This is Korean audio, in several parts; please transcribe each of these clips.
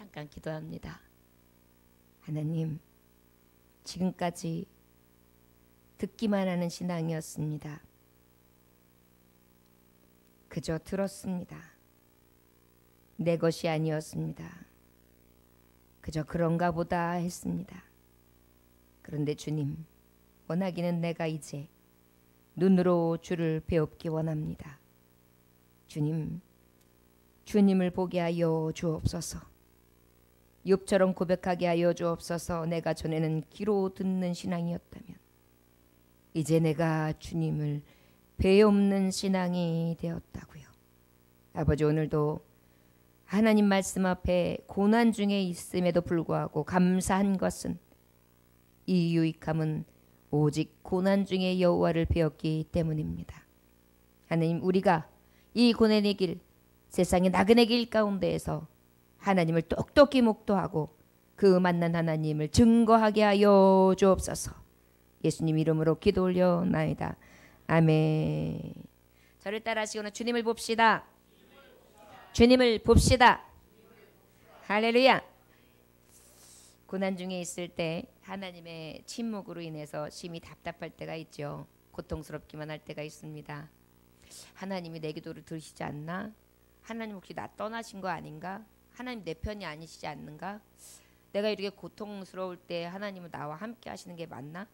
잠깐 기도합니다. 하나님, 지금까지 듣기만 하는 신앙이었습니다. 그저 들었습니다. 내 것이 아니었습니다. 그저 그런가 보다 했습니다. 그런데 주님, 원하기는 내가 이제 눈으로 주를 배웁기 원합니다. 주님, 주님을 보게 하여 주옵소서. 욥처럼 고백하게 하여 주옵소서. 내가 전에는 귀로 듣는 신앙이었다면 이제 내가 주님을 배없는 신앙이 되었다고요. 아버지, 오늘도 하나님 말씀 앞에 고난 중에 있음에도 불구하고 감사한 것은 이 유익함은 오직 고난 중에 여호와를 배웠기 때문입니다. 하나님, 우리가 이 고난의 길, 세상의 나그네 길 가운데에서 하나님을 똑똑히 묵도하고 그 만난 하나님을 증거하게 하여 주옵소서. 예수님 이름으로 기도 올려나이다. 아멘. 저를 따라하시고는 주님을 봅시다. 주님을 봅시다. 할렐루야. 고난 중에 있을 때 하나님의 침묵으로 인해서 심히 답답할 때가 있죠. 고통스럽기만 할 때가 있습니다. 하나님이 내 기도를 들으시지 않나? 하나님 혹시 나 떠나신 거 아닌가? 하나님 내 편이 아니시지 않는가? 내가 이렇게 고통스러울 때 하나님은 나와 함께 하시는 게 맞나?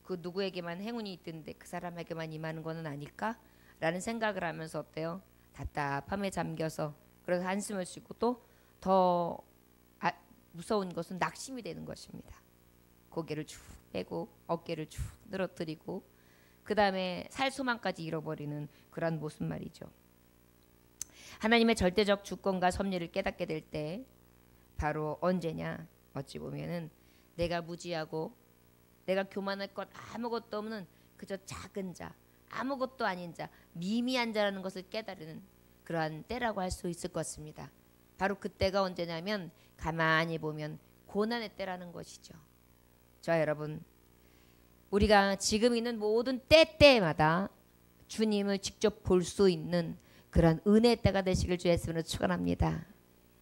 그 누구에게만 행운이 있던데 그 사람에게만 임하는 거는 아닐까? 라는 생각을 하면서 어때요? 답답함에 잠겨서 그래서 한숨을 쉬고 또 더 무서운 것은 낙심이 되는 것입니다. 고개를 쭉 빼고 어깨를 쭉 늘어뜨리고 그 다음에 살 소망까지 잃어버리는 그런 모습 말이죠. 하나님의 절대적 주권과 섭리를 깨닫게 될 때 바로 언제냐? 어찌 보면은 내가 무지하고 내가 교만할 것 아무것도 없는 그저 작은 자, 아무것도 아닌 자, 미미한 자라는 것을 깨달는 그러한 때라고 할 수 있을 것입니다. 바로 그때가 언제냐면 가만히 보면 고난의 때라는 것이죠. 자, 여러분, 우리가 지금 있는 모든 때마다 주님을 직접 볼 수 있는 그런 은혜의 때가 되시길 주 예수님으로 축원합니다.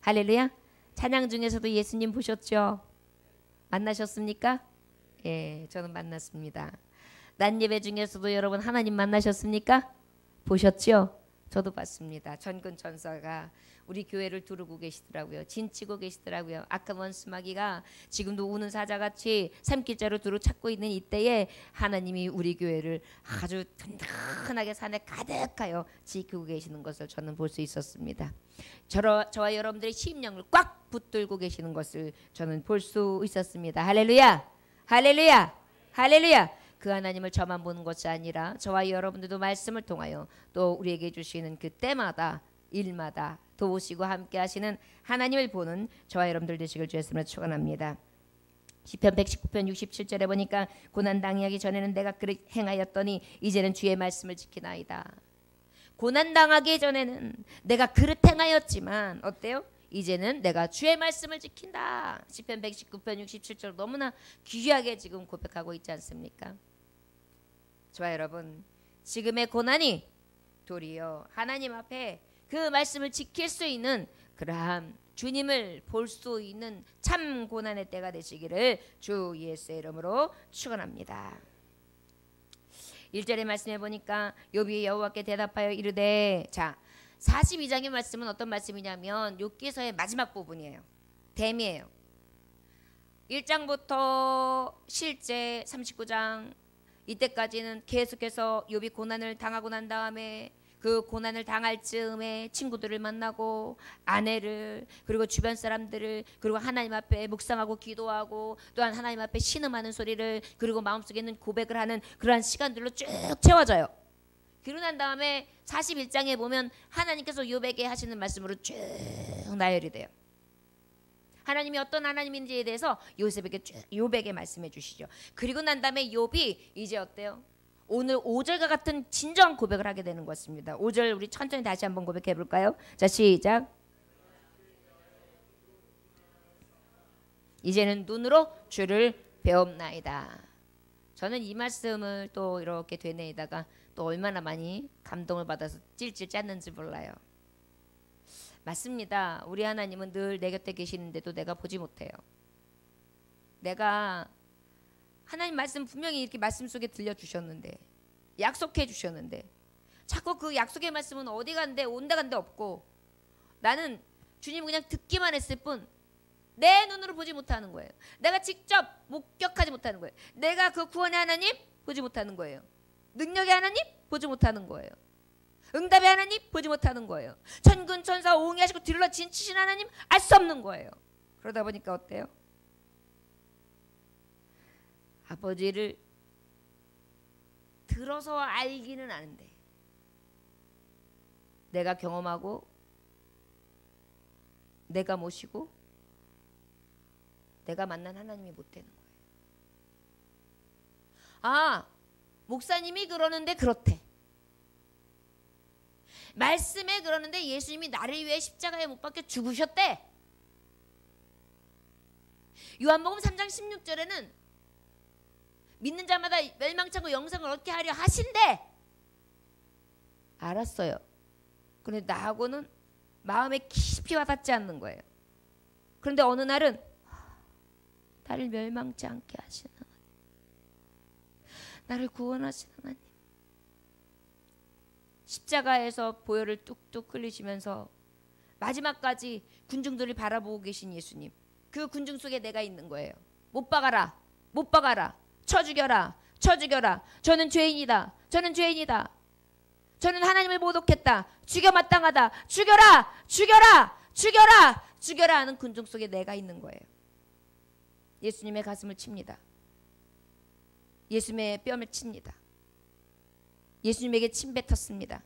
할렐루야. 찬양 중에서도 예수님 보셨죠? 만나셨습니까? 예, 저는 만났습니다. 낮 예배 중에서도 여러분 하나님 만나셨습니까? 보셨죠? 저도 봤습니다. 전근 전사가 우리 교회를 두르고 계시더라고요. 진치고 계시더라고요. 아까 원수마귀가 지금도 우는 사자같이 삼킬자로 두루 찾고 있는 이때에 하나님이 우리 교회를 아주 든든하게 산에 가득하여 지키고 계시는 것을 저는 볼 수 있었습니다. 저와 여러분들의 심령을 꽉 붙들고 계시는 것을 저는 볼 수 있었습니다. 할렐루야! 할렐루야! 할렐루야! 그 하나님을 저만 보는 것이 아니라 저와 여러분들도 말씀을 통하여 또 우리에게 주시는 그 때마다 일마다 도우시고 함께 하시는 하나님을 보는 저와 여러분들 되시길 주 예수님으로 축원합니다. 시편 119편 67절에 보니까 고난 당하기 전에는 내가 그렇게 행하였더니 이제는 주의 말씀을 지키나이다. 고난 당하기 전에는 내가 그릇 행하였지만 어때요? 이제는 내가 주의 말씀을 지킨다. 시편 119편 67절 너무나 귀하게 지금 고백하고 있지 않습니까? 저와 여러분, 지금의 고난이 도리어 하나님 앞에 그 말씀을 지킬 수 있는 그러한 주님을 볼 수 있는 참 고난의 때가 되시기를 주 예수의 이름으로 축원합니다. 1절의 말씀해 보니까 욥이 여호와께 대답하여 이르되, 자, 42장의 말씀은 어떤 말씀이냐면 욥기서의 마지막 부분이에요. 댐이에요. 1장부터 실제 39장 이때까지는 계속해서 욥이 고난을 당하고 난 다음에 그 고난을 당할 즈음에 친구들을 만나고 아내를 그리고 주변 사람들을 그리고 하나님 앞에 묵상하고 기도하고 또한 하나님 앞에 신음하는 소리를 그리고 마음속에 있는 고백을 하는 그러한 시간들로 쭉 채워져요. 그러고 난 다음에 41장에 보면 하나님께서 욥에게 하시는 말씀으로 쭉 나열이 돼요. 하나님이 어떤 하나님인지에 대해서 욥에게 말씀해 주시죠. 그리고 난 다음에 욥이 이제 어때요? 오늘 5절과 같은 진정한 고백을 하게 되는 것입니다. 5절 우리 천천히 다시 한번 고백해 볼까요? 자, 시작. 이제는 눈으로 주를 배웁나이다. 저는 이 말씀을 또 이렇게 되뇌이다가 또 얼마나 많이 감동을 받아서 찔찔 짰는지 몰라요. 맞습니다. 우리 하나님은 늘 내 곁에 계시는데도 내가 보지 못해요. 내가 하나님 말씀 분명히 이렇게 말씀 속에 들려주셨는데, 약속해 주셨는데 자꾸 그 약속의 말씀은 어디 간데 온데 간데 없고, 나는 주님 그냥 듣기만 했을 뿐 내 눈으로 보지 못하는 거예요. 내가 직접 목격하지 못하는 거예요. 내가 그 구원의 하나님 보지 못하는 거예요. 능력의 하나님 보지 못하는 거예요. 응답의 하나님 보지 못하는 거예요. 천군 천사 옹이하시고 들러 진치신 하나님 알 수 없는 거예요. 그러다 보니까 어때요? 아버지를 들어서 알기는 아는데 내가 경험하고 내가 모시고 내가 만난 하나님이 못 되는 거예요. 아, 목사님이 그러는데 그렇대. 말씀에 그러는데 예수님이 나를 위해 십자가에 못 박혀 죽으셨대. 요한복음 3장 16절에는 믿는 자마다 멸망치 않고 영생을 얻게 하려 하신대. 알았어요. 그런데 나하고는 마음에 깊이 와닿지 않는 거예요. 그런데 어느 날은 나를 멸망치 않게 하시는 하나님, 나를 구원하시는 하나님, 십자가에서 보혈을 뚝뚝 흘리시면서 마지막까지 군중들을 바라보고 계신 예수님, 그 군중 속에 내가 있는 거예요. 못 박아라, 못 박아라, 쳐 죽여라, 쳐 죽여라. 저는 죄인이다, 저는 죄인이다, 저는 하나님을 모독했다, 죽여 마땅하다, 죽여라, 죽여라, 죽여라, 죽여라 하는 군중 속에 내가 있는 거예요. 예수님의 가슴을 칩니다. 예수님의 뺨을 칩니다. 예수님에게 침 뱉었습니다.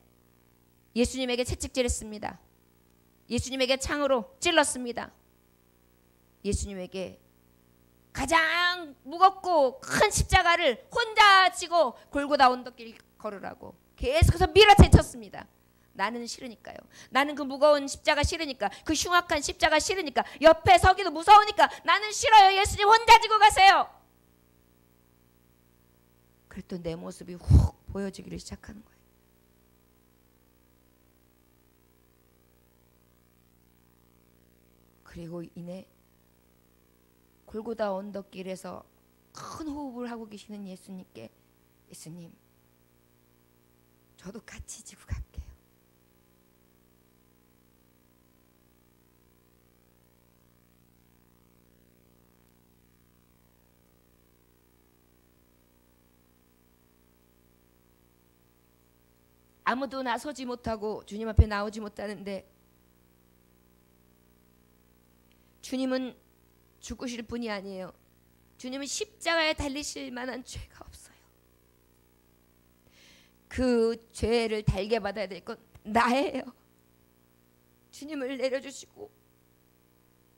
예수님에게 채찍질했습니다. 예수님에게 창으로 찔렀습니다. 예수님에게 가장 무겁고 큰 십자가를 혼자 지고 골고다 언덕길 걸으라고 계속해서 밀어제쳤습니다. 나는 싫으니까요. 나는 그 무거운 십자가 싫으니까, 그 흉악한 십자가 싫으니까, 옆에 서기도 무서우니까 나는 싫어요. 예수님 혼자 지고 가세요. 그랬더니 내 모습이 훅 보여지기를 시작하는 거예요. 그리고 이내 골고다 언덕길에서 큰 호흡을 하고 계시는 예수님께, 예수님, 저도 같이 지고 갈게요. 아무도 나서지 못하고 주님 앞에 나오지 못하는데 주님은 죽으실 분이 아니에요. 주님은 십자가에 달리실 만한 죄가 없어요. 그 죄를 달게 받아야 될 건 나예요. 주님을 내려주시고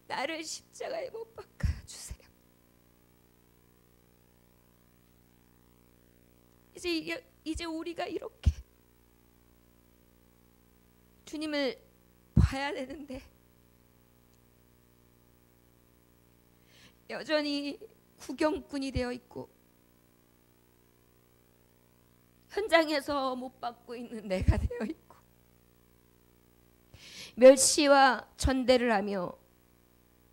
나를 십자가에 못 박아 주세요. 이제 우리가 이렇게 주님을 봐야 되는데 여전히 구경꾼이 되어 있고 현장에서 못 받고 있는 내가 되어 있고 멸시와 천대를 하며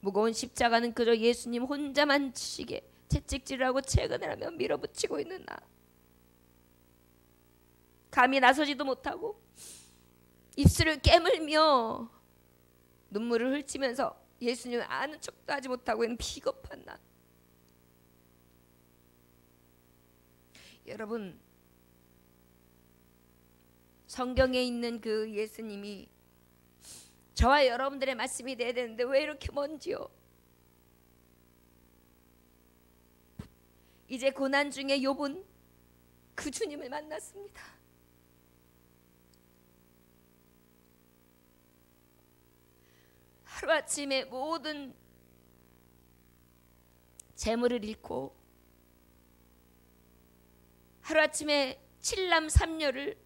무거운 십자가는 그저 예수님 혼자만 지시게 채찍질하고 채근을 하며 밀어붙이고 있는 나, 감히 나서지도 못하고 입술을 깨물며 눈물을 훔치면서 예수님을 아는 척도 하지 못하고 있는 비겁한 나. 여러분, 성경에 있는 그 예수님이 저와 여러분들의 말씀이 돼야 되는데 왜 이렇게 먼지요? 이제 고난 중에 욥은 그 주님을 만났습니다. 하루아침에 모든 재물을 잃고 하루아침에 칠남 삼녀를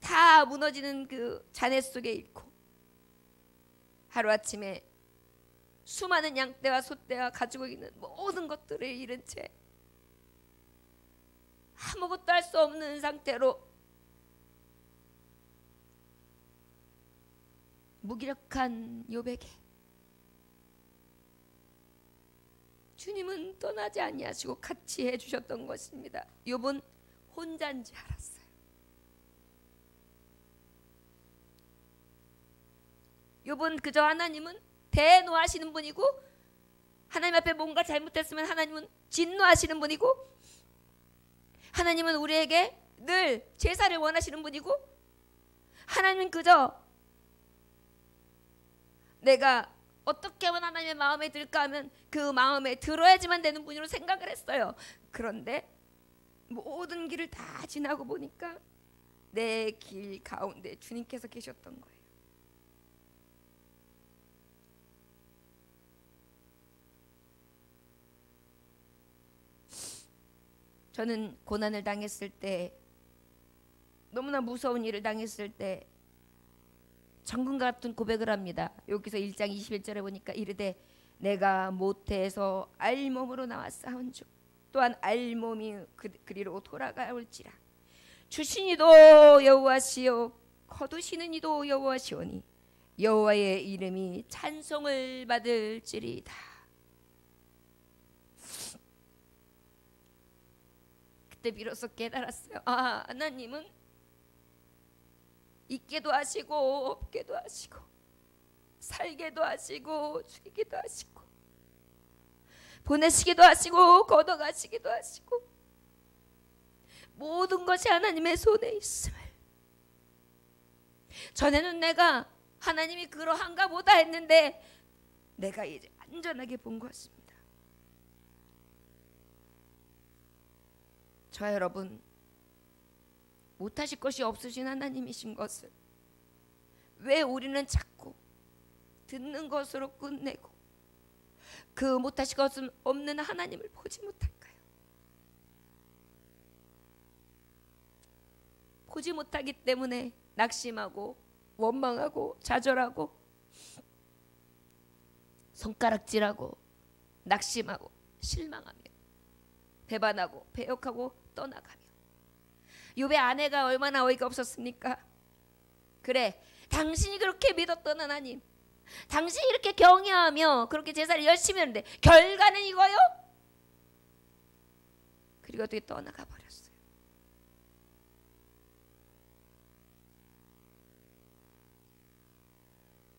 다 무너지는 그 잔해 속에 잃고 하루아침에 수많은 양떼와 소떼와 가지고 있는 모든 것들을 잃은 채 아무것도 할 수 없는 상태로 무기력한 욥에게 주님은 떠나지 아니하시고 같이 해주셨던 것입니다. 욥은 혼자인지 알았어요. 욥은 그저 하나님은 대노하시는 분이고 하나님 앞에 뭔가 잘못했으면 하나님은 진노하시는 분이고 하나님은 우리에게 늘 제사를 원하시는 분이고 하나님은 그저 내가 어떻게 하면 하나님의 마음에 들까 하면 그 마음에 들어야지만 되는 분으로 생각을 했어요. 그런데 모든 길을 다 지나고 보니까 내 길 가운데 주님께서 계셨던 거예요. 저는 고난을 당했을 때, 너무나 무서운 일을 당했을 때 정금과 같은 고백을 합니다. 여기서 1장 21절에 보니까 이르되 내가 모태에서 알몸으로 나왔사온즉 또한 알몸이 그리로 돌아가올지라. 주신 이도 여호와시요 거두시는 이도 여호와시오니 여호와의 이름이 찬송을 받을지리다. 그때 비로소 깨달았어요. 아, 하나님은 있게도 하시고 없게도 하시고 살게도 하시고 죽이기도 하시고 보내시기도 하시고 걷어가시기도 하시고 모든 것이 하나님의 손에 있음을, 전에는 내가 하나님이 그러한가 보다 했는데 내가 이제 완전하게 본 것입니다. 저와 여러분, 못하실 것이 없으신 하나님이신 것을 왜 우리는 자꾸 듣는 것으로 끝내고 그 못하실 것은 없는 하나님을 보지 못할까요? 보지 못하기 때문에 낙심하고 원망하고 좌절하고 손가락질하고 낙심하고 실망하며 배반하고 배역하고 떠나가며. 욥의 아내가 얼마나 어이가 없었습니까? 그래, 당신이 그렇게 믿었던 하나님, 당신이 이렇게 경외하며 그렇게 제사를 열심히 하는데 결과는 이거요? 그리고 어떻게 떠나가 버렸어요.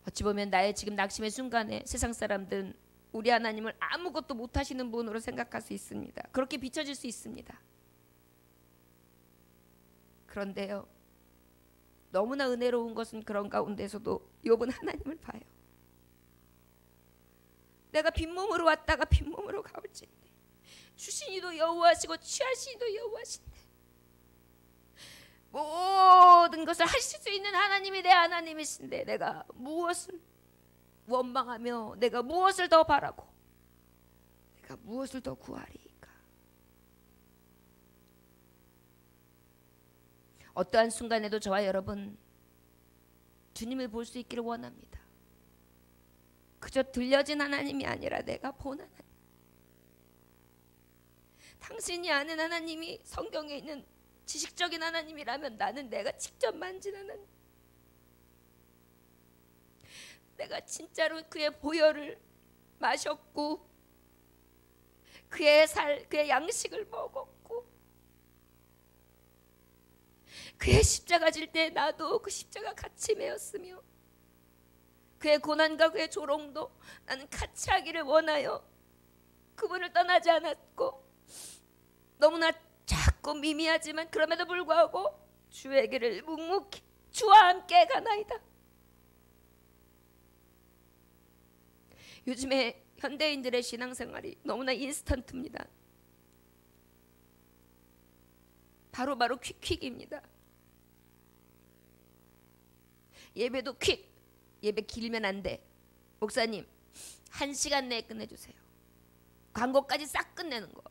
어찌 보면 나의 지금 낙심의 순간에 세상 사람들은 우리 하나님을 아무것도 못하시는 분으로 생각할 수 있습니다. 그렇게 비춰질 수 있습니다. 그런데요, 너무나 은혜로운 것은 그런 가운데서도 욥은 하나님을 봐요. 내가 빈몸으로 왔다가 빈몸으로 가올진데 주신 이도 여호와시고 취하신 이도 여호와신데 모든 것을 하실 수 있는 하나님이 내 하나님이신데 내가 무엇을 원망하며 내가 무엇을 더 바라고 내가 무엇을 더 구하리까? 어떠한 순간에도 저와 여러분 주님을 볼 수 있기를 원합니다. 그저 들려진 하나님이 아니라 내가 본 하나님, 당신이 아는 하나님이 성경에 있는 지식적인 하나님이라면 나는 내가 직접 만진 하나님, 내가 진짜로 그의 보혈을 마셨고 그의 양식을 먹었고 그의 십자가 질 때 나도 그 십자가 같이 메었으며 그의 고난과 그의 조롱도 나는 같이 하기를 원하여 그분을 떠나지 않았고 너무나 작고 미미하지만 그럼에도 불구하고 주의 길을 묵묵히 주와 함께 가나이다. 요즘에 현대인들의 신앙생활이 너무나 인스턴트입니다. 바로바로 퀵입니다. 예배도 퀵. 예배 길면 안 돼. 목사님 1시간 내에 끝내주세요. 광고까지 싹 끝내는 거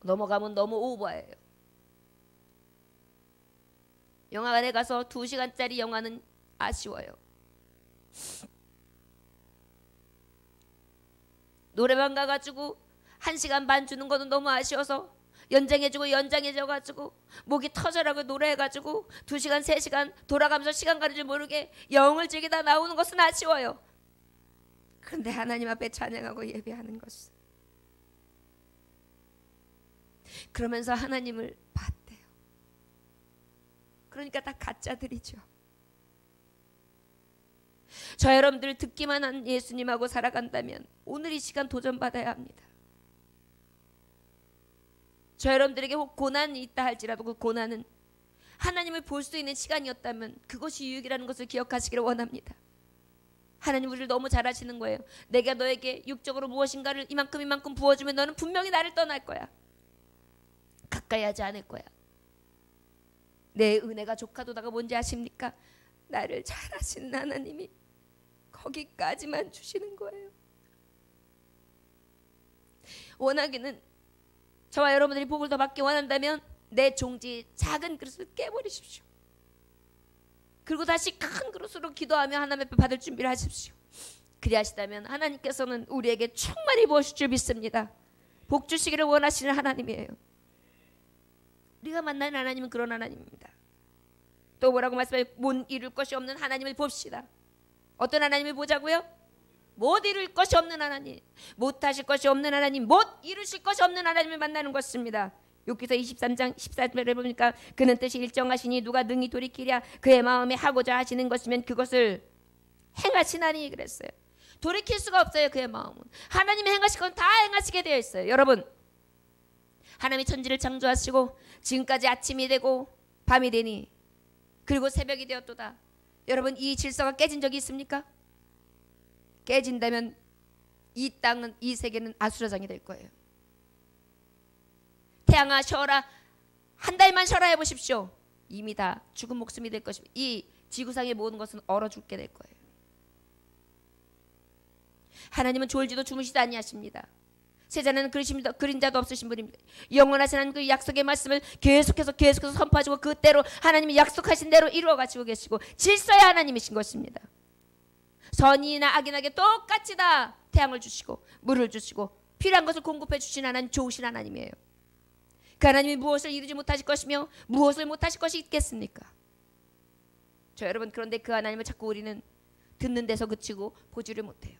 넘어가면 너무 오버예요. 영화관에 가서 2시간짜리 영화는 아쉬워요. 노래방 가가지고 1시간 반 주는 거는 너무 아쉬워서 연장해주고 연장해져가지고 목이 터져라고 노래해가지고 2시간 3시간 돌아가면서 시간 가는 줄 모르게 영을 즐기다 나오는 것은 아쉬워요. 그런데 하나님 앞에 찬양하고 예배하는 것은, 그러면서 하나님을 봤대요. 그러니까 다 가짜들이죠. 저 여러분들 듣기만 한 예수님하고 살아간다면 오늘 이 시간 도전받아야 합니다. 저 여러분들에게 혹 고난이 있다 할지라도 그 고난은 하나님을 볼 수 있는 시간이었다면 그것이 유익이라는 것을 기억하시기를 원합니다. 하나님 우리를 너무 잘 아시는 거예요. 내가 너에게 육적으로 무엇인가를 이만큼 부어주면 너는 분명히 나를 떠날 거야. 가까이 하지 않을 거야. 내 은혜가 조카도다가 뭔지 아십니까? 나를 잘 아시는 하나님이 거기까지만 주시는 거예요. 원하기는 저와 여러분들이 복을 더 받기 원한다면 내 종지 작은 그릇을 깨버리십시오. 그리고 다시 큰 그릇으로 기도하며 하나님 앞에 받을 준비를 하십시오. 그리하시다면 하나님께서는 우리에게 충만히 부으실 줄 믿습니다. 복 주시기를 원하시는 하나님이에요. 우리가 만나는 하나님은 그런 하나님입니다. 또 뭐라고 말씀해요? 못 이룰 것이 없는 하나님을 봅시다. 어떤 하나님을 보자고요? 못 이룰 것이 없는 하나님, 못하실 것이 없는 하나님, 못 이루실 것이 없는 하나님을 만나는 것입니다. 욥기서 23장 14절에 보니까 그는 뜻이 일정하시니 누가 능히 돌이키랴. 그의 마음에 하고자 하시는 것이면 그것을 행하시나니 그랬어요. 돌이킬 수가 없어요. 그의 마음은 하나님이 행하실 건 다 행하시게 되어 있어요. 여러분, 하나님이 천지를 창조하시고 지금까지 아침이 되고 밤이 되니 그리고 새벽이 되었도다. 여러분, 이 질서가 깨진 적이 있습니까? 깨진다면 이 땅은, 이 세계는 아수라장이 될 거예요. 태양아 쉬어라, 한 달만 쉬어라 해보십시오. 이미 다 죽은 목숨이 될 것입니다. 이 지구상의 모든 것은 얼어 죽게 될 거예요. 하나님은 졸지도 주무시지 아니하십니다. 세자는 그림자도 없으신 분입니다. 영원하신 하나님 그 약속의 말씀을 계속해서 선포하시고 그대로 하나님이 약속하신 대로 이루어 가시고 계시고 질서의 하나님이신 것입니다. 선이나 악인에게 똑같이 다 태양을 주시고 물을 주시고 필요한 것을 공급해 주신 하나님, 좋으신 하나님이에요. 그 하나님이 무엇을 이루지 못하실 것이며 무엇을 못하실 것이 있겠습니까? 저 여러분, 그런데 그 하나님을 자꾸 우리는 듣는 데서 그치고 보지를 못해요.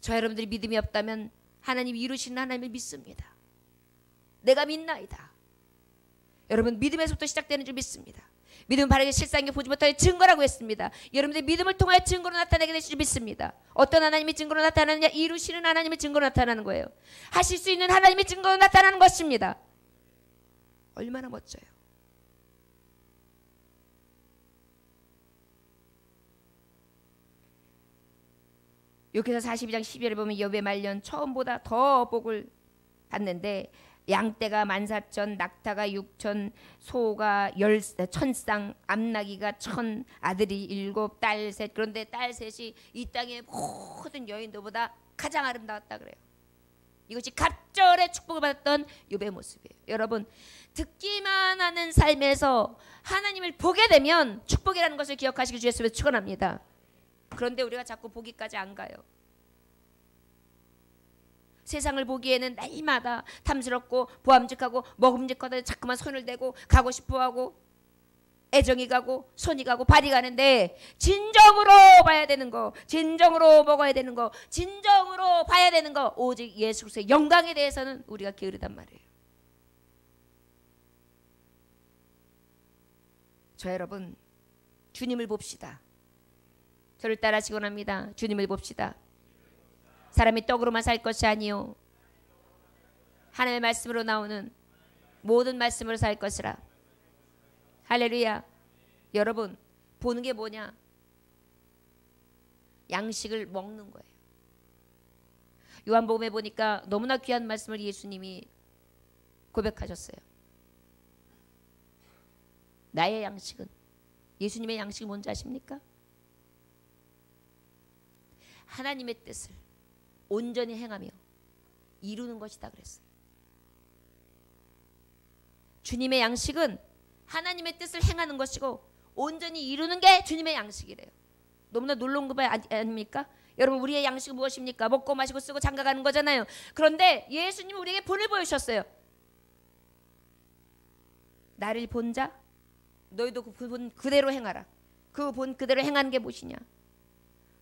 저 여러분들이 믿음이 없다면 하나님이 이루시는 하나님을 믿습니다. 내가 믿나이다. 여러분, 믿음에서부터 시작되는 줄 믿습니다. 믿음은 바르게 실상에 보지 못하여 증거라고 했습니다. 여러분들의 믿음을 통하여 증거로 나타나게 되실 줄 믿습니다. 어떤 하나님이 증거로 나타나느냐? 이루시는 하나님의 증거로 나타나는 거예요. 하실 수 있는 하나님의 증거로 나타나는 것입니다. 얼마나 멋져요. 욥기서 42장 12절에 보면 욥의 말년 처음보다 더 복을 받는데 양떼가 14,000, 낙타가 6,000, 소가 1,000쌍, 암나귀가 1,000, 아들이 7, 딸 3. 그런데 딸 셋이 이 땅의 모든 여인들보다 가장 아름다웠다 그래요. 이것이 갑절의 축복을 받았던 욥의 모습이에요. 여러분, 듣기만 하는 삶에서 하나님을 보게 되면 축복이라는 것을 기억하시길 주 예수님에서 축원합니다. 그런데 우리가 자꾸 보기까지 안 가요. 세상을 보기에는 날마다 탐스럽고 보암직하고 먹음직하다 자꾸만 손을 대고 가고 싶어하고 애정이 가고 손이 가고 발이 가는데 진정으로 봐야 되는 거, 진정으로 먹어야 되는 거, 진정으로 봐야 되는 거, 오직 예수 그리스도의 영광에 대해서는 우리가 게으르단 말이에요. 저 여러분, 주님을 봅시다. 저를 따라하시곤 합니다. 주님을 봅시다. 사람이 떡으로만 살 것이 아니요 하나님의 말씀으로 나오는 모든 말씀으로 살 것이라. 할렐루야. 여러분, 보는 게 뭐냐? 양식을 먹는 거예요. 요한복음에 보니까 너무나 귀한 말씀을 예수님이 고백하셨어요. 나의 양식은, 예수님의 양식이 뭔지 아십니까? 하나님의 뜻을 온전히 행하며 이루는 것이다 그랬어요. 주님의 양식은 하나님의 뜻을 행하는 것이고 온전히 이루는 게 주님의 양식이래요. 너무나 놀라운 거 아닙니까? 여러분 우리의 양식은 무엇입니까? 먹고 마시고 쓰고 장가가는 거잖아요. 그런데 예수님은 우리에게 본을 보여주셨어요. 나를 본 자 너희도 그 본 그대로 행하라. 그 본 그대로 행하는 게 무엇이냐?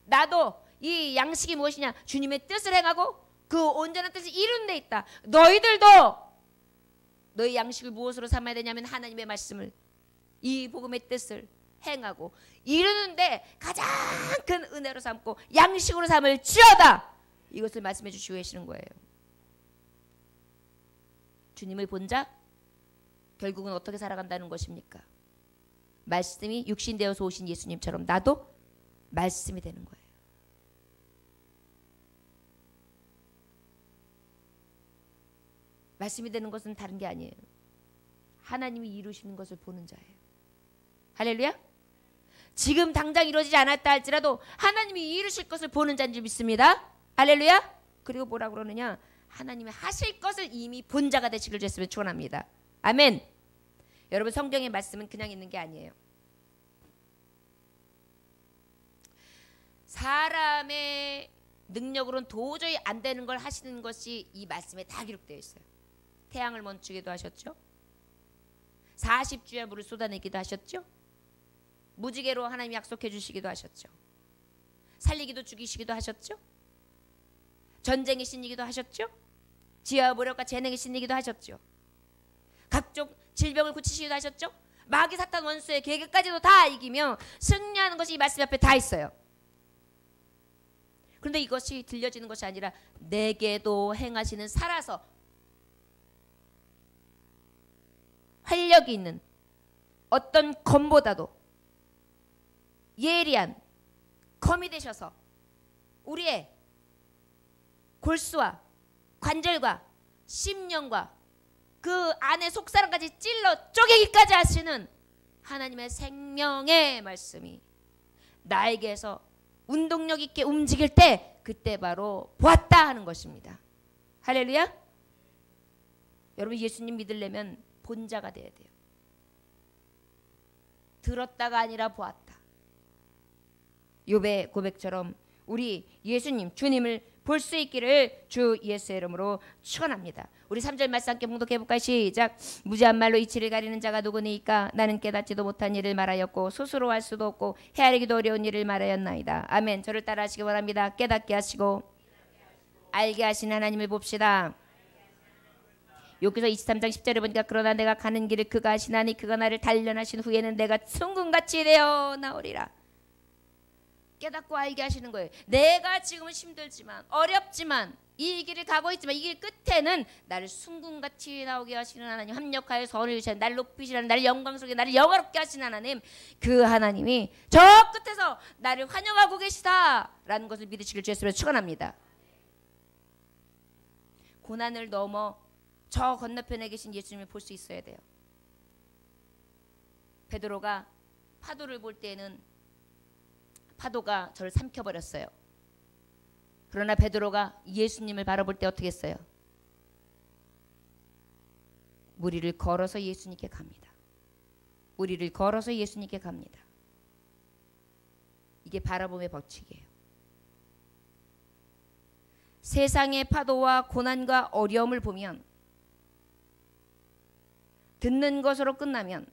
나도 이 양식이 무엇이냐? 주님의 뜻을 행하고 그 온전한 뜻을 이루는 데 있다. 너희들도 너희 양식을 무엇으로 삼아야 되냐면 하나님의 말씀을, 이 복음의 뜻을 행하고 이루는데 가장 큰 은혜로 삼고 양식으로 삼을 지어다. 이것을 말씀해 주시고 계시는 거예요. 주님을 본 자 결국은 어떻게 살아간다는 것입니까? 말씀이 육신 되어서 오신 예수님처럼 나도 말씀이 되는 거예요. 말씀이 되는 것은 다른 게 아니에요. 하나님이 이루시는 것을 보는 자예요. 할렐루야. 지금 당장 이루어지지 않았다 할지라도 하나님이 이루실 것을 보는 자인 줄 믿습니다. 할렐루야. 그리고 뭐라 그러느냐? 하나님이 하실 것을 이미 본 자가 되시길 주였으면 축원합니다. 아멘. 여러분 성경의 말씀은 그냥 있는 게 아니에요. 사람의 능력으로는 도저히 안 되는 걸 하시는 것이 이 말씀에 다 기록되어 있어요. 태양을 멈추기도 하셨죠. 40주야 물을 쏟아내기도 하셨죠. 무지개로 하나님이 약속해 주시기도 하셨죠. 살리기도 죽이시기도 하셨죠. 전쟁의 신이기도 하셨죠. 지혜와 모력과 재능의 신이기도 하셨죠. 각종 질병을 고치시기도 하셨죠. 마귀 사탄 원수의 계획까지도 다 이기며 승리하는 것이 이 말씀 앞에 다 있어요. 그런데 이것이 들려지는 것이 아니라 내게도 행하시는 살아서 활력이 있는 어떤 검보다도 예리한 검이 되셔서 우리의 골수와 관절과 심령과 그 안에 속사람까지 찔러 쪼개기까지 하시는 하나님의 생명의 말씀이 나에게서 운동력 있게 움직일 때 그때 바로 보았다 하는 것입니다. 할렐루야. 여러분 예수님 믿으려면 본자가 돼야 돼요. 들었다가 아니라 보았다. 욥의 고백처럼 우리 예수님 주님을 볼 수 있기를 주 예수의 이름으로 축원합니다. 우리 3절 말씀 함께 봉독해 볼까요? 시작. 무지한 말로 이치를 가리는 자가 누구니까? 나는 깨닫지도 못한 일을 말하였고 스스로 할 수도 없고 헤아리기도 어려운 일을 말하였나이다. 아멘. 저를 따라 하시기 바랍니다. 깨닫게 하시고 알게 하신 하나님을 봅시다. 여기서 23장 10절에 보니까 그러나 내가 가는 길을 그가 하시나니 그가 나를 단련하신 후에는 내가 순금같이 되어 나오리라. 깨닫고 알게 하시는 거예요. 내가 지금은 힘들지만 어렵지만 이 길을 가고 있지만 이 길 끝에는 나를 순금같이 나오게 하시는 하나님, 합력하여 선을 이루시는 나를 높이시는 나를 영광스럽게 나를 영화롭게 하시는 하나님, 그 하나님이 저 끝에서 나를 환영하고 계시다라는 것을 믿으시길 주였으면 축원합니다. 고난을 넘어 저 건너편에 계신 예수님을 볼 수 있어야 돼요. 베드로가 파도를 볼 때에는 파도가 저를 삼켜버렸어요. 그러나 베드로가 예수님을 바라볼 때 어떻게 했어요? 물 위를 걸어서 예수님께 갑니다. 물 위를 걸어서 예수님께 갑니다. 이게 바라봄의 법칙이에요. 세상의 파도와 고난과 어려움을 보면 듣는 것으로 끝나면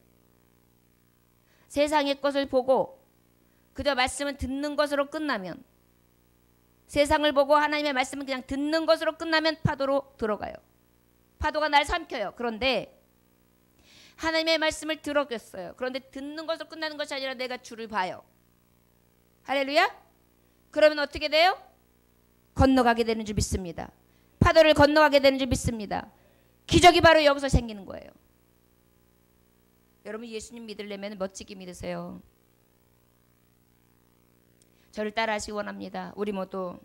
세상의 것을 보고 그저 말씀은 듣는 것으로 끝나면 세상을 보고 하나님의 말씀은 그냥 듣는 것으로 끝나면 파도로 들어가요. 파도가 날 삼켜요. 그런데 하나님의 말씀을 들었겠어요. 그런데 듣는 것으로 끝나는 것이 아니라 내가 주를 봐요. 할렐루야. 그러면 어떻게 돼요? 건너가게 되는 줄 믿습니다. 파도를 건너가게 되는 줄 믿습니다. 기적이 바로 여기서 생기는 거예요. 여러분 예수님 믿으려면 멋지게 믿으세요. 저를 따라하시기 원합니다. 우리 모두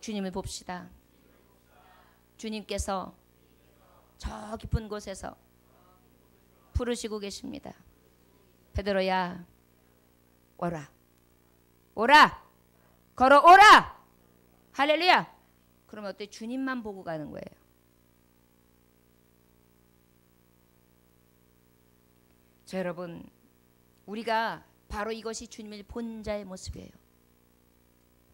주님을 봅시다. 주님께서 저 깊은 곳에서 부르시고 계십니다. 베드로야, 오라, 오라, 걸어오라. 할렐루야. 그러면 어때? 주님만 보고 가는 거예요. 자, 여러분, 우리가 바로 이것이 주님을 본 자의 모습이에요.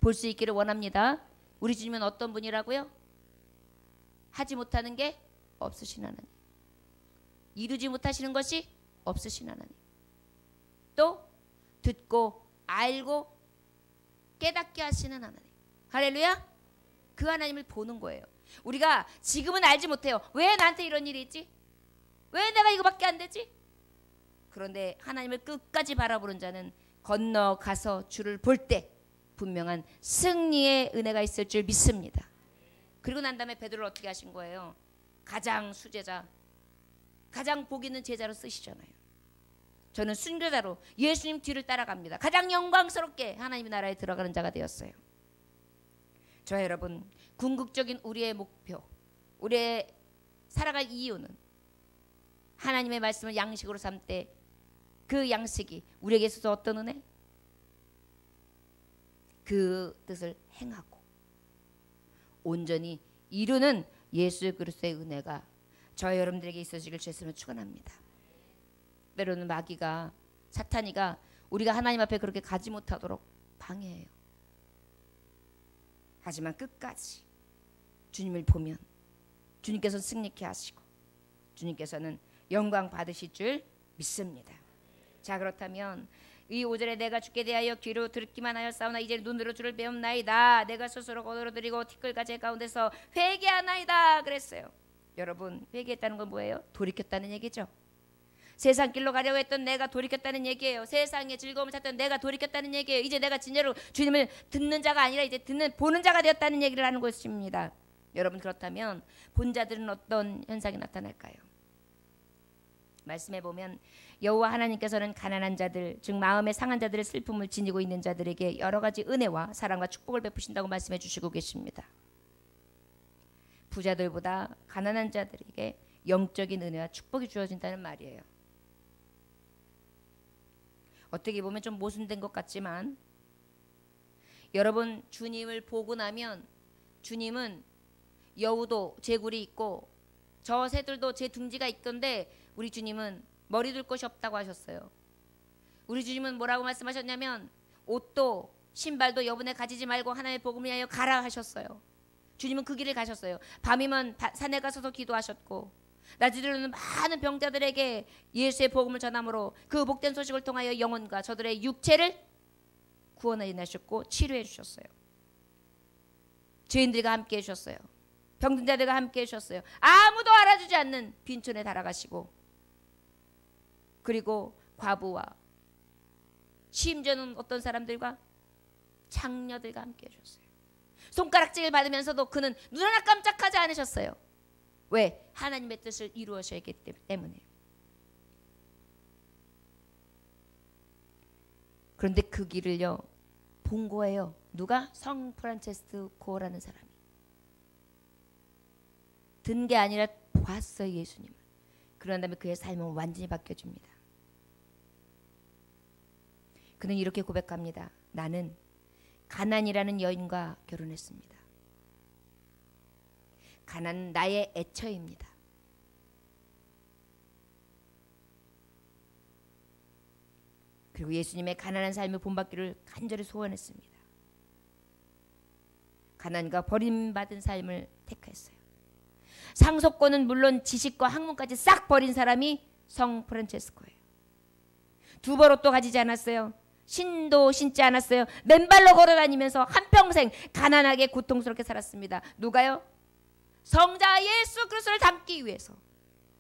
볼 수 있기를 원합니다. 우리 주님은 어떤 분이라고요? 하지 못하는 게 없으신 하나님, 이루지 못하시는 것이 없으신 하나님, 또 듣고 알고 깨닫게 하시는 하나님. 할렐루야. 그 하나님을 보는 거예요. 우리가 지금은 알지 못해요. 왜 나한테 이런 일이 있지? 왜 내가 이거밖에 안 되지? 그런데 하나님을 끝까지 바라보는 자는 건너가서 주를 볼 때 분명한 승리의 은혜가 있을 줄 믿습니다. 그리고 난 다음에 베드로를 어떻게 하신 거예요? 가장 수제자, 가장 복 있는 제자로 쓰시잖아요. 저는 순교자로 예수님 뒤를 따라갑니다. 가장 영광스럽게 하나님의 나라에 들어가는 자가 되었어요. 저 여러분, 궁극적인 우리의 목표, 우리의 살아갈 이유는 하나님의 말씀을 양식으로 삼 때 그 양식이 우리에게 있어서 어떤 은혜? 그 뜻을 행하고 온전히 이루는 예수 그리스도의 은혜가 저 여러분들에게 있으시길 주님으로 축원합니다. 때로는 마귀가, 사탄이가 우리가 하나님 앞에 그렇게 가지 못하도록 방해해요. 하지만 끝까지 주님을 보면 주님께서는 승리케 하시고 주님께서는 영광 받으실 줄 믿습니다. 자, 그렇다면 이 5절에 내가 주께 대하여 귀로 듣기만 하였사오나 이제 눈으로 주를 배움나이다. 내가 스스로 거들어드리고 티끌과 제 가운데서 회개하나이다 그랬어요. 여러분, 회개했다는 건 뭐예요? 돌이켰다는 얘기죠. 세상 길로 가려고 했던 내가 돌이켰다는 얘기예요. 세상의 즐거움을 찾던 내가 돌이켰다는 얘기예요. 이제 내가 진짜로 주님을 듣는 자가 아니라 이제 보는 자가 되었다는 얘기를 하는 것입니다. 여러분, 그렇다면 본 자들은 어떤 현상이 나타날까요? 말씀해 보면 여호와 하나님께서는 가난한 자들, 즉 마음에 상한 자들의 슬픔을 지니고 있는 자들에게 여러 가지 은혜와 사랑과 축복을 베푸신다고 말씀해 주시고 계십니다. 부자들보다 가난한 자들에게 영적인 은혜와 축복이 주어진다는 말이에요. 어떻게 보면 좀 모순된 것 같지만 여러분, 주님을 보고 나면 주님은 여우도 제 굴이 있고 저 새들도 제 둥지가 있던데 우리 주님은 머리 둘 곳이 없다고 하셨어요. 우리 주님은 뭐라고 말씀하셨냐면 옷도 신발도 여분에 가지지 말고 하나님의 복음을 위하여 가라 하셨어요. 주님은 그 길을 가셨어요. 밤이면 산에 가서도 기도하셨고 낮에는 많은 병자들에게 예수의 복음을 전함으로 그 복된 소식을 통하여 영혼과 저들의 육체를 구원해 내셨고 치료해 주셨어요. 죄인들과 함께 해주셨어요. 병든 자들과 함께 해주셨어요. 아무도 알아주지 않는 빈촌에 달아가시고 그리고 과부와 심지어는 어떤 사람들과 창녀들과 함께 해주셨어요. 손가락질을 받으면서도 그는 눈 하나 깜짝하지 않으셨어요. 왜? 하나님의 뜻을 이루어셔야 하기 때문에. 그런데 그 길을요 본 거예요. 누가? 성 프란체스코라는 사람이. 든 게 아니라 보았어요, 예수님을. 그런 다음에 그의 삶은 완전히 바뀌어집니다. 그는 이렇게 고백합니다. 나는 가난이라는 여인과 결혼했습니다. 가난은 나의 애처입니다. 그리고 예수님의 가난한 삶을 본받기를 간절히 소원했습니다. 가난과 버림받은 삶을 택했어요. 상속권은 물론 지식과 학문까지 싹 버린 사람이 성 프란체스코예요. 두 벌옷도 가지지 않았어요. 신도 신지 않았어요. 맨발로 걸어다니면서 한평생 가난하게 고통스럽게 살았습니다. 누가요? 성자 예수 그리스도를 닮기 위해서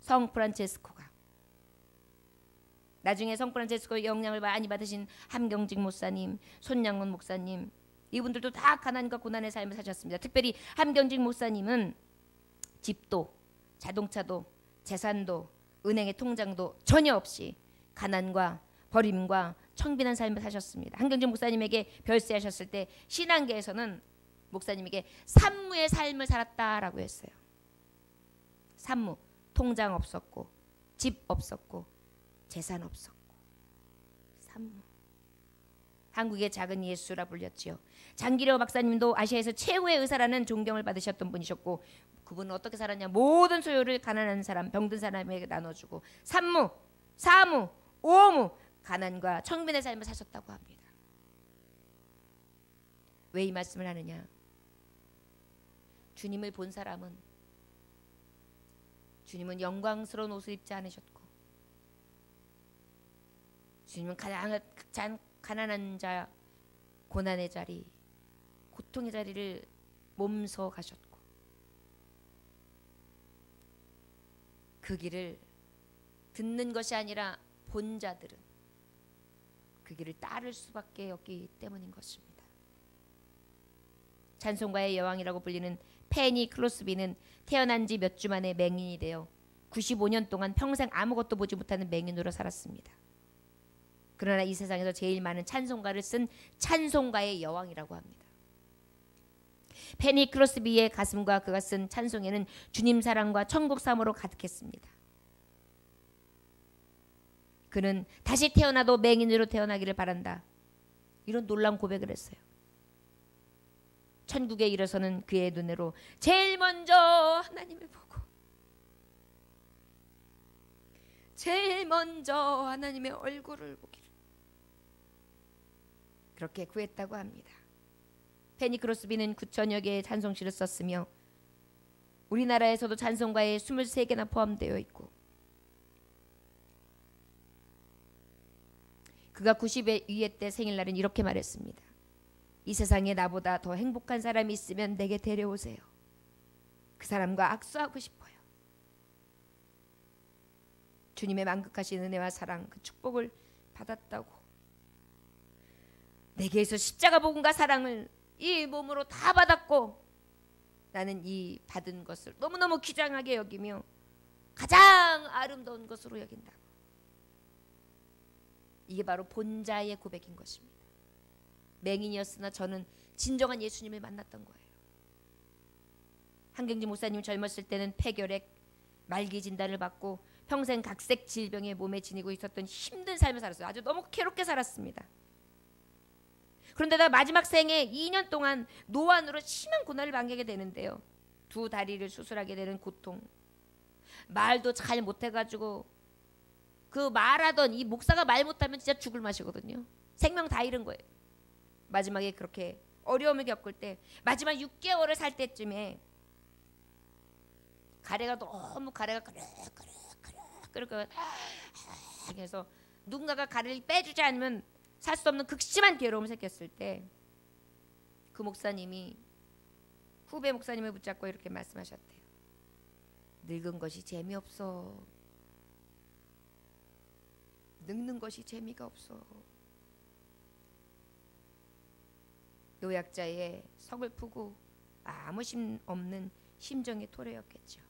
성 프란체스코가. 나중에 성 프란체스코의 영향을 많이 받으신 함경직 목사님, 손양문 목사님, 이분들도 다 가난과 고난의 삶을 사셨습니다. 특별히 함경직 목사님은 집도, 자동차도, 재산도, 은행의 통장도 전혀 없이 가난과 버림과 청빈한 삶을 사셨습니다. 함경직 목사님에게 별세하셨을 때 신앙계에서는 목사님에게 산무의 삶을 살았다라고 했어요. 산무, 통장 없었고 집 없었고 재산 없었고 산무. 한국의 작은 예수라 불렸지요. 장기려 박사님도 아시아에서 최고의 의사라는 존경을 받으셨던 분이셨고 그분은 어떻게 살았냐. 모든 소유를 가난한 사람, 병든 사람에게 나눠주고 산무, 사무, 오무, 가난과 청빈의 삶을 사셨다고 합니다. 왜 이 말씀을 하느냐? 주님을 본 사람은 주님은 영광스러운 옷을 입지 않으셨고 주님은 가장 가난한 자, 고난의 자리, 고통의 자리를 몸소 가셨고 그 길을 듣는 것이 아니라 본 자들은 그 길을 따를 수밖에 없기 때문인 것입니다. 찬송가의 여왕이라고 불리는 페니 크로스비는 태어난 지 몇 주 만에 맹인이 되어 95년 동안 평생 아무것도 보지 못하는 맹인으로 살았습니다. 그러나 이 세상에서 제일 많은 찬송가를 쓴 찬송가의 여왕이라고 합니다. 페니 크로스비의 가슴과 그가 쓴 찬송에는 주님 사랑과 천국 사모로 가득했습니다. 그는 다시 태어나도 맹인으로 태어나기를 바란다. 이런 놀라운 고백을 했어요. 천국에 이르서는 그의 눈으로 제일 먼저 하나님을 보고 제일 먼저 하나님의 얼굴을 보기를 그렇게 구했다고 합니다. 페니 크로스비는 9천여 개의 찬송시를 썼으며 우리나라에서도 찬송가에 23개나 포함되어 있고 그가 92회 때 생일날은 이렇게 말했습니다. 이 세상에 나보다 더 행복한 사람이 있으면 내게 데려오세요. 그 사람과 악수하고 싶어요. 주님의 만극하신 은혜와 사랑, 그 축복을 받았다고 내게서 십자가 복음과 사랑을 이 몸으로 다 받았고 나는 이 받은 것을 너무너무 귀중하게 여기며 가장 아름다운 것으로 여긴다고. 이게 바로 본자의 고백인 것입니다. 맹인이었으나 저는 진정한 예수님을 만났던 거예요. 한경진 목사님 젊었을 때는 폐결핵, 말기 진단을 받고 평생 각색 질병에 몸에 지니고 있었던 힘든 삶을 살았어요. 아주 너무 괴롭게 살았습니다. 그런데다 마지막 생에 2년 동안 노안으로 심한 고난을 당하게 되는데요. 두 다리를 수술하게 되는 고통, 말도 잘 못해가지고 그 말하던 이 목사가 말 못하면 진짜 죽을 맛이거든요. 생명 다 잃은 거예요. 마지막에 그렇게 어려움을 겪을 때 마지막 6개월을 살 때쯤에 가래가 너무 가래가 그렇게 해서 누군가가 가래를 빼주지 않으면 살 수 없는 극심한 괴로움을 느꼈을 때 그 목사님이 후배 목사님을 붙잡고 이렇게 말씀하셨대요. 늙은 것이 재미없어. 늙는 것이 재미가 없어. 노약자의 서글프고 아무 심 없는 심정의 토로였겠죠.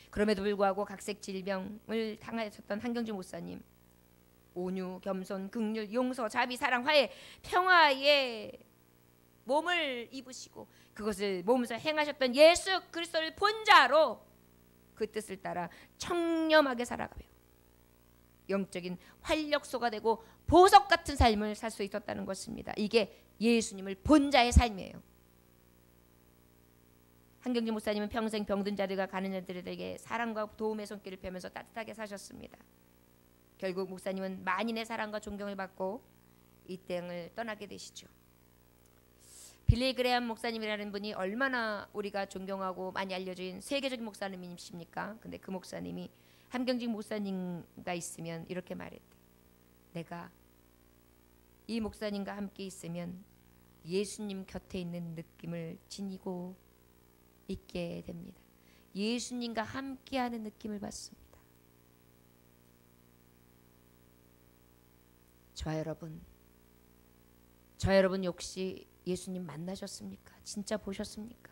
그럼에도 불구하고 각색 질병을 당하셨던 한경주 목사님, 온유, 겸손, 긍휼, 용서, 자비, 사랑, 화해, 평화의 몸을 입으시고 그것을 몸에서 행하셨던 예수 그리스도를 본자로 그 뜻을 따라 청렴하게 살아가며 영적인 활력소가 되고 보석 같은 삶을 살 수 있었다는 것입니다. 이게 예수님을 본자의 삶이에요. 한경진 목사님은 평생 병든 자들과 가는 자들에게 사랑과 도움의 손길을 펴면서 따뜻하게 사셨습니다. 결국 목사님은 만인의 사랑과 존경을 받고 이 땅을 떠나게 되시죠. 빌리 그레엄 목사님이라는 분이 얼마나 우리가 존경하고 많이 알려진 세계적인 목사님이십니까? 근데 그 목사님이 한경진 목사님과 있으면 이렇게 말했대. 내가 이 목사님과 함께 있으면 예수님 곁에 있는 느낌을 지니고 있게 됩니다. 예수님과 함께하는 느낌을 받습니다. 저와 여러분 역시 예수님 만나셨습니까? 진짜 보셨습니까?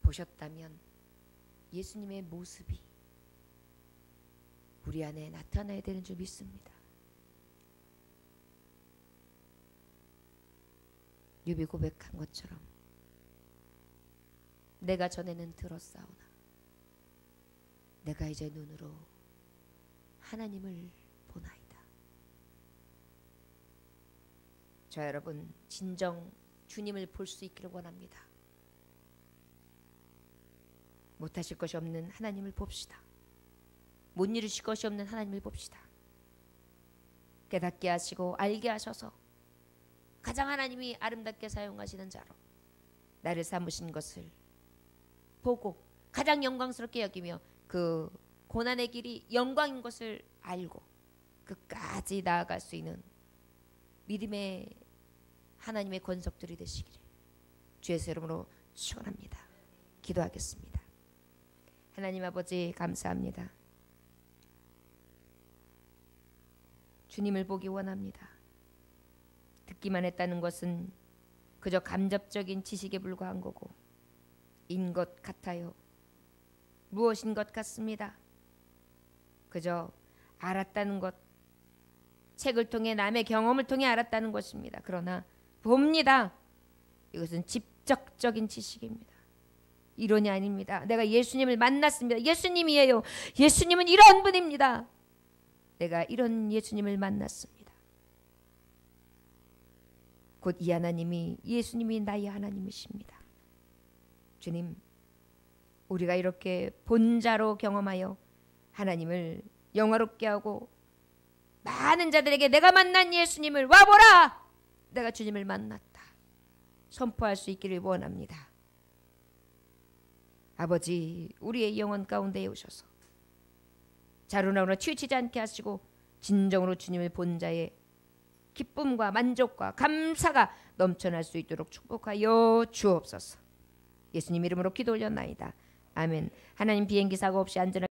보셨다면 예수님의 모습이 우리 안에 나타나야 되는 줄 믿습니다. 욥이 고백한 것처럼 내가 전에는 들었사오나 내가 이제 눈으로 하나님을 보나이다. 저 여러분 진정 주님을 볼 수 있기를 원합니다. 못하실 것이 없는 하나님을 봅시다. 못 이루실 것이 없는 하나님을 봅시다. 깨닫게 하시고 알게 하셔서 가장 하나님이 아름답게 사용하시는 자로 나를 삼으신 것을 보고 가장 영광스럽게 여기며 그 고난의 길이 영광인 것을 알고 끝까지 나아갈 수 있는 믿음의 하나님의 권속들이 되시기를 주의 이름으로 축원합니다. 기도하겠습니다. 하나님 아버지 감사합니다. 주님을 보기 원합니다. 듣기만 했다는 것은 그저 감접적인 지식에 불과한 거고 인 것 같아요. 무엇인 것 같습니다. 그저 알았다는 것, 책을 통해 남의 경험을 통해 알았다는 것입니다. 그러나 봅니다. 이것은 직접적인 지식입니다. 이론이 아닙니다. 내가 예수님을 만났습니다. 예수님이에요. 예수님은 이런 분입니다. 내가 이런 예수님을 만났습니다. 곧 이 하나님이 예수님이 나의 하나님이십니다. 주님, 우리가 이렇게 본자로 경험하여 하나님을 영화롭게 하고 많은 자들에게 내가 만난 예수님을 와보라! 내가 주님을 만났다. 선포할 수 있기를 원합니다. 아버지, 우리의 영혼 가운데에 오셔서 자루나루나 치우치지 않게 하시고 진정으로 주님을 본 자의 기쁨과 만족과 감사가 넘쳐날 수 있도록 축복하여 주옵소서. 예수님 이름으로 기도 올렸나이다. 아멘. 하나님 비행기 사고 없이 안전하게